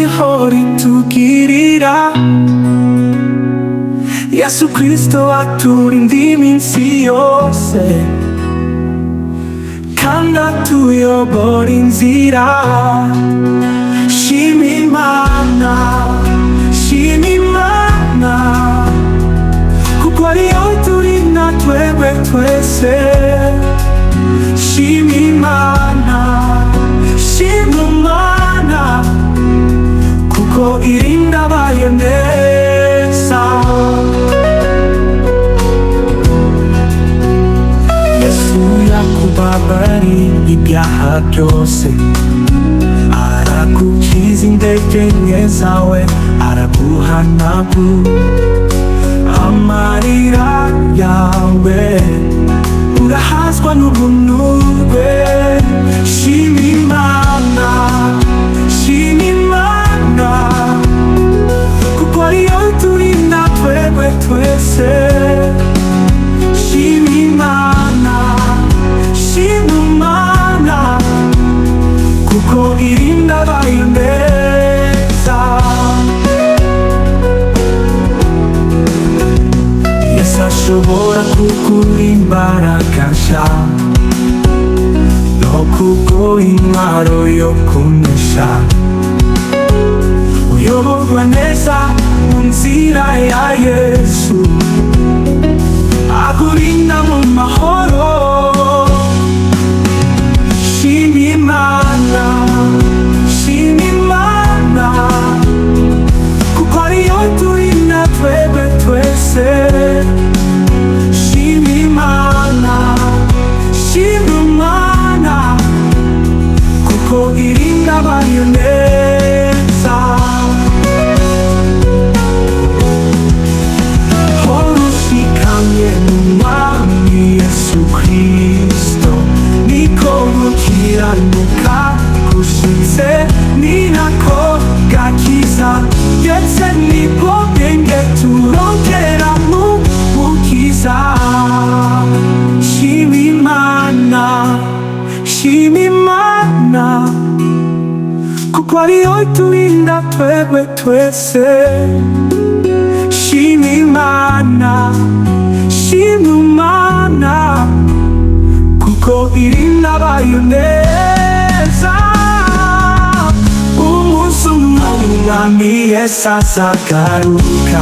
ihora itugirira. Yesu Kristo aturinda iminsi yose, kandi atuyobora inzira. Shima Imana, shima Imana, kuko ariyo iturinda twebwe twese. Shima Imana, shima Imana, kuko irinda abayo neza. Yesu yakubabariye ibyaha byose, aragukiza intege nke zawe, araguhanagura amarira yawe, urahazwa n'ubuntu bwe. Shima Imana, shima Imana, kuko ariyo iturinda twebwe twese. Shima Imana, shima Imana, kuko irinda abayo neza. Yesu ashobora kuguha imbaraga nshya, no kuguha intwaro yo kunesha. Uyoborwa neza mu nzira ya Yesu, akurinda mu mahoro. Shima Imana, shima Imana, kuko ariyo iturinda twebwe twese. Shima Imana, shima Imana, kuko irinda abayo neza. Hora ushikamye mu Mwami Yesu Kristo, niko gukiranuka gushitse, ni nako gakiza, ndetse nibwo bwenge turongera mu Mukiza. Shima Imana, shima Imana, kuko ariyo iturinda twebwe twese. Shima Imana, shima Imana, kuko irinda abayo neza. Umunsi umwe Umwami Yesu azagaruka,